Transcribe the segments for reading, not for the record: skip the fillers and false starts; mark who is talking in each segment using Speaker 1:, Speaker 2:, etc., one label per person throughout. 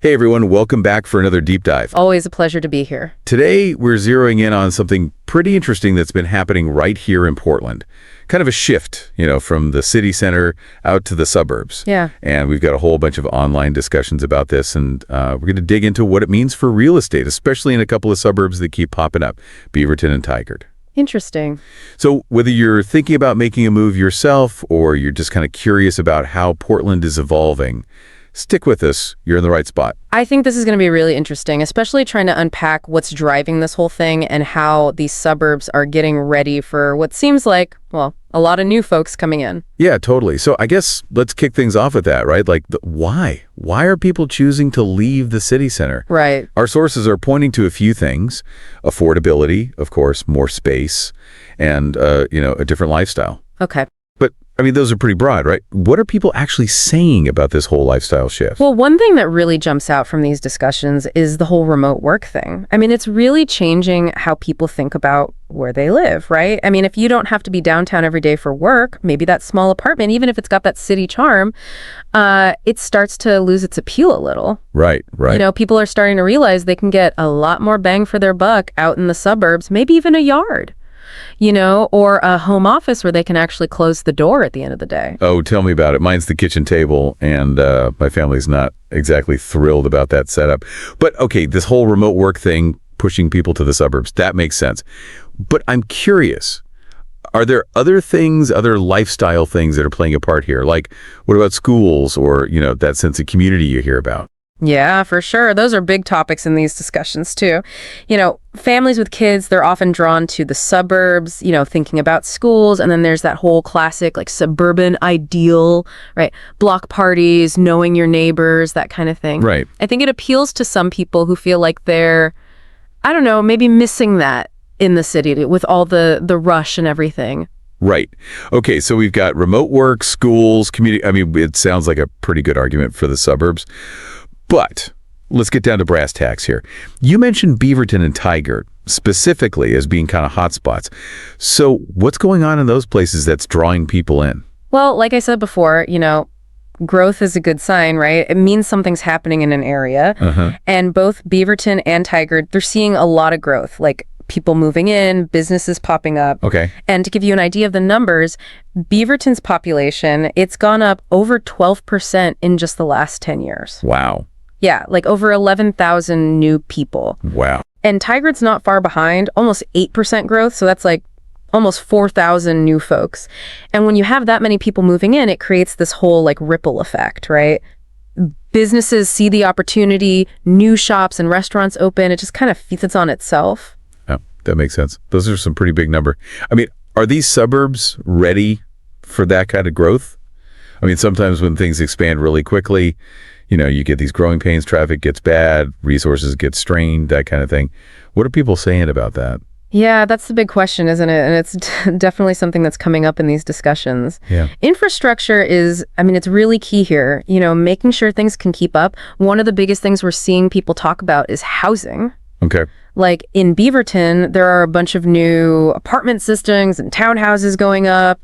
Speaker 1: Hey everyone, welcome back for another deep dive.
Speaker 2: Always a pleasure to be here.
Speaker 1: Today we're zeroing in on something pretty interesting that's been happening right here in Portland. Kind of a shift, from the city center out to the suburbs.
Speaker 2: Yeah.
Speaker 1: And we've got a whole bunch of online discussions about this, and we're going to dig into what it means for real estate, especially in a couple of suburbs that keep popping up, Beaverton and Tigard.
Speaker 2: Interesting.
Speaker 1: So whether you're thinking about making a move yourself or you're just kind of curious about how Portland is evolving, stick with us. You're in the right spot.
Speaker 2: I think this is going to be really interesting, especially trying to unpack what's driving this whole thing and how these suburbs are getting ready for what seems like, well, a lot of new folks coming in.
Speaker 1: Yeah, totally. So I guess let's kick things off with that, right? Like, why? Why are people choosing to leave the city center?
Speaker 2: Right.
Speaker 1: Our sources are pointing to a few things. Affordability, of course, more space, and, a different lifestyle.
Speaker 2: Okay.
Speaker 1: But, those are pretty broad, right? What are people actually saying about this whole lifestyle shift?
Speaker 2: Well, one thing that really jumps out from these discussions is the whole remote work thing. It's really changing how people think about where they live, right? If you don't have to be downtown every day for work, maybe that small apartment, even if it's got that city charm, it starts to lose its appeal a little.
Speaker 1: Right.
Speaker 2: People are starting to realize they can get a lot more bang for their buck out in the suburbs, maybe even a yard. Or a home office where they can actually close the door at the end of the day.
Speaker 1: Oh, tell me about it. Mine's the kitchen table, and my family's not exactly thrilled about that setup. But, okay, this whole remote work thing, pushing people to the suburbs, that makes sense. But I'm curious, are there other things, other lifestyle things that are playing a part here? Like, what about schools or, that sense of community you hear about?
Speaker 2: Yeah, for sure. Those are big topics in these discussions, too. Families with kids, they're often drawn to the suburbs, thinking about schools. And then there's that whole classic, suburban ideal, right? Block parties, knowing your neighbors, that kind of thing.
Speaker 1: Right.
Speaker 2: I think it appeals to some people who feel like they're, maybe missing that in the city with all the rush and everything.
Speaker 1: Right. Okay, so we've got remote work, schools, community. It sounds like a pretty good argument for the suburbs. But let's get down to brass tacks here. You mentioned Beaverton and Tigard specifically as being kind of hotspots. So what's going on in those places that's drawing people in?
Speaker 2: Well, like I said before, growth is a good sign, right? It means something's happening in an area. And both Beaverton and Tigard, they're seeing a lot of growth, like people moving in, businesses popping up.
Speaker 1: Okay.
Speaker 2: And to give you an idea of the numbers, Beaverton's population, it's gone up over 12% in just the last 10 years.
Speaker 1: Wow.
Speaker 2: Yeah, over 11,000 new people.
Speaker 1: Wow.
Speaker 2: And Tigard's not far behind, almost 8% growth. So that's almost 4,000 new folks. And when you have that many people moving in, it creates this whole ripple effect, right? Businesses see the opportunity, new shops and restaurants open. It just kind of feeds on itself.
Speaker 1: Oh, that makes sense. Those are some pretty big number. Are these suburbs ready for that kind of growth? Sometimes when things expand really quickly, you get these growing pains, traffic gets bad, resources get strained, that kind of thing. What are people saying about that?
Speaker 2: Yeah, that's the big question, isn't it? And it's definitely something that's coming up in these discussions.
Speaker 1: Yeah.
Speaker 2: Infrastructure is, it's really key here. Making sure things can keep up. One of the biggest things we're seeing people talk about is housing.
Speaker 1: Okay.
Speaker 2: In Beaverton, there are a bunch of new apartment systems and townhouses going up,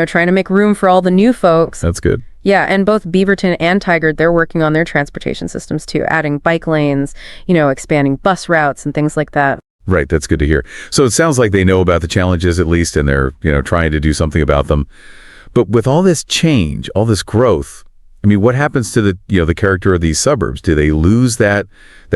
Speaker 2: trying to make room for all the new folks.
Speaker 1: That's good.
Speaker 2: Yeah, and both Beaverton and Tigard, they're working on their transportation systems too, adding bike lanes, expanding bus routes and things like that.
Speaker 1: Right, that's good to hear. So it sounds like they know about the challenges at least, and they're, trying to do something about them. But with all this change, all this growth, what happens to the character of these suburbs? Do they lose that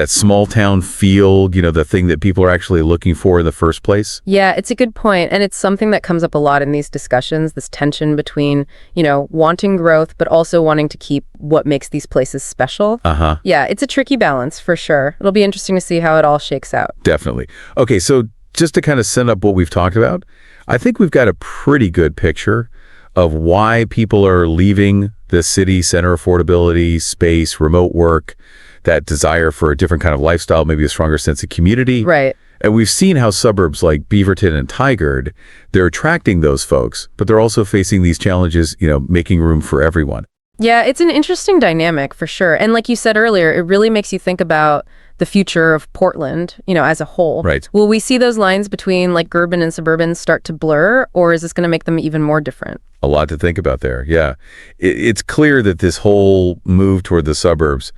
Speaker 1: small town feel, the thing that people are actually looking for in the first place?
Speaker 2: Yeah, it's a good point. And it's something that comes up a lot in these discussions, this tension between, wanting growth, but also wanting to keep what makes these places special. Yeah, it's a tricky balance for sure. It'll be interesting to see how it all shakes out.
Speaker 1: Definitely. Okay, so just to kind of send up what we've talked about, I think we've got a pretty good picture of why people are leaving the city center, affordability, space, remote work, that desire for a different kind of lifestyle, maybe a stronger sense of community.
Speaker 2: Right.
Speaker 1: And we've seen how suburbs like Beaverton and Tigard, they're attracting those folks, but they're also facing these challenges, making room for everyone.
Speaker 2: Yeah, it's an interesting dynamic for sure. And like you said earlier, it really makes you think about the future of Portland, as a whole.
Speaker 1: Right.
Speaker 2: Will we see those lines between urban and suburban start to blur, or is this going to make them even more different?
Speaker 1: A lot to think about there. Yeah. It's clear that this whole move toward the suburbs,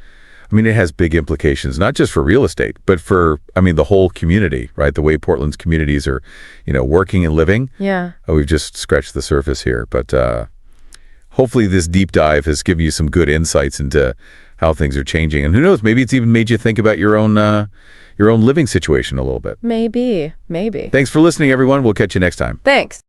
Speaker 1: I mean, it has big implications, not just for real estate, but for, I mean, the whole community, right? The way Portland's communities are, working and living.
Speaker 2: Yeah.
Speaker 1: We've just scratched the surface here, but hopefully this deep dive has given you some good insights into how things are changing. And who knows, maybe it's even made you think about your own living situation a little bit.
Speaker 2: Maybe.
Speaker 1: Thanks for listening, everyone. We'll catch you next time.
Speaker 2: Thanks.